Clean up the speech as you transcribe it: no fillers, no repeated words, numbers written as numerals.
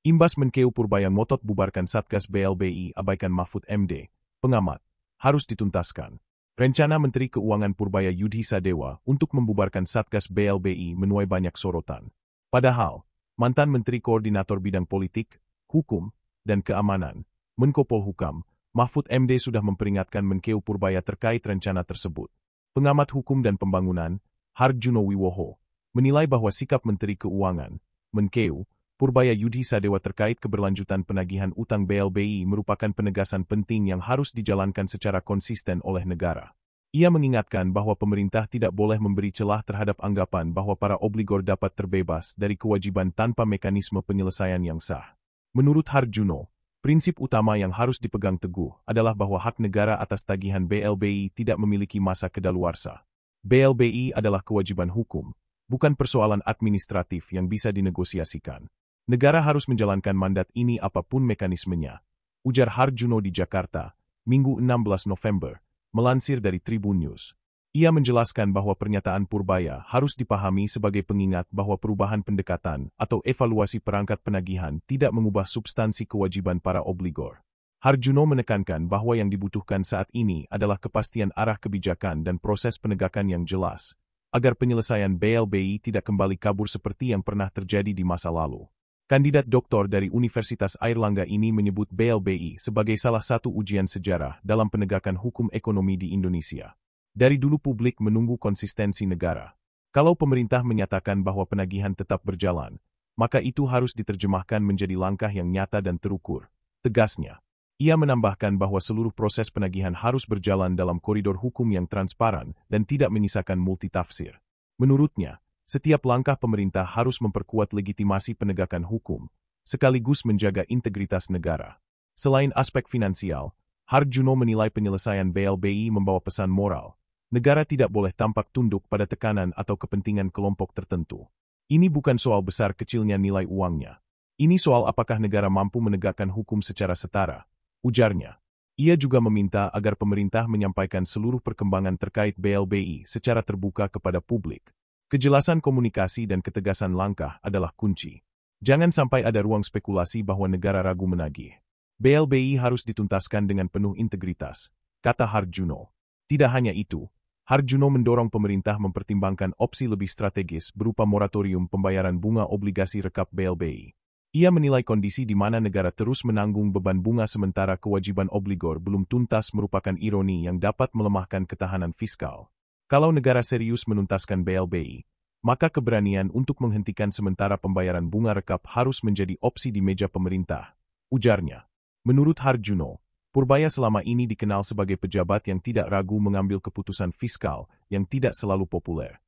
Imbas Menkeu Purbaya ngotot bubarkan Satgas BLBI abaikan Mahfud MD, pengamat, harus dituntaskan. Rencana Menteri Keuangan Purbaya Yudhi Sadewa untuk membubarkan Satgas BLBI menuai banyak sorotan. Padahal, mantan Menteri Koordinator Bidang Politik, Hukum, dan Keamanan, Menko Polhukam, Mahfud MD sudah memperingatkan Menkeu Purbaya terkait rencana tersebut. Pengamat Hukum dan Pembangunan, Harjuno Wiwoho, menilai bahwa sikap Menteri Keuangan, Menkeu Purbaya Yudhi Sadewa terkait keberlanjutan penagihan utang BLBI merupakan penegasan penting yang harus dijalankan secara konsisten oleh negara. Ia mengingatkan bahwa pemerintah tidak boleh memberi celah terhadap anggapan bahwa para obligor dapat terbebas dari kewajiban tanpa mekanisme penyelesaian yang sah. Menurut Harjuno, prinsip utama yang harus dipegang teguh adalah bahwa hak negara atas tagihan BLBI tidak memiliki masa kedaluarsa. BLBI adalah kewajiban hukum, bukan persoalan administratif yang bisa dinegosiasikan. Negara harus menjalankan mandat ini apapun mekanismenya, ujar Harjuno di Jakarta, Minggu 16 November, melansir dari Tribun News. Ia menjelaskan bahwa pernyataan Purbaya harus dipahami sebagai pengingat bahwa perubahan pendekatan atau evaluasi perangkat penagihan tidak mengubah substansi kewajiban para obligor. Harjuno menekankan bahwa yang dibutuhkan saat ini adalah kepastian arah kebijakan dan proses penegakan yang jelas, agar penyelesaian BLBI tidak kembali kabur seperti yang pernah terjadi di masa lalu. Kandidat doktor dari Universitas Airlangga ini menyebut BLBI sebagai salah satu ujian sejarah dalam penegakan hukum ekonomi di Indonesia. Dari dulu publik menunggu konsistensi negara. Kalau pemerintah menyatakan bahwa penagihan tetap berjalan, maka itu harus diterjemahkan menjadi langkah yang nyata dan terukur, tegasnya. Ia menambahkan bahwa seluruh proses penagihan harus berjalan dalam koridor hukum yang transparan dan tidak menyisakan multitafsir. Menurutnya, setiap langkah pemerintah harus memperkuat legitimasi penegakan hukum, sekaligus menjaga integritas negara. Selain aspek finansial, Harjuno menilai penyelesaian BLBI membawa pesan moral. Negara tidak boleh tampak tunduk pada tekanan atau kepentingan kelompok tertentu. Ini bukan soal besar kecilnya nilai uangnya. Ini soal apakah negara mampu menegakkan hukum secara setara, ujarnya. Ia juga meminta agar pemerintah menyampaikan seluruh perkembangan terkait BLBI secara terbuka kepada publik. Kejelasan komunikasi dan ketegasan langkah adalah kunci. Jangan sampai ada ruang spekulasi bahwa negara ragu menagih. BLBI harus dituntaskan dengan penuh integritas, kata Harjuno. Tidak hanya itu, Harjuno mendorong pemerintah mempertimbangkan opsi lebih strategis berupa moratorium pembayaran bunga obligasi rekap BLBI. Ia menilai kondisi di mana negara terus menanggung beban bunga sementara kewajiban obligor belum tuntas merupakan ironi yang dapat melemahkan ketahanan fiskal. Kalau negara serius menuntaskan BLBI, maka keberanian untuk menghentikan sementara pembayaran bunga rekap harus menjadi opsi di meja pemerintah, ujarnya. Menurut Harjuno, Purbaya selama ini dikenal sebagai pejabat yang tidak ragu mengambil keputusan fiskal yang tidak selalu populer.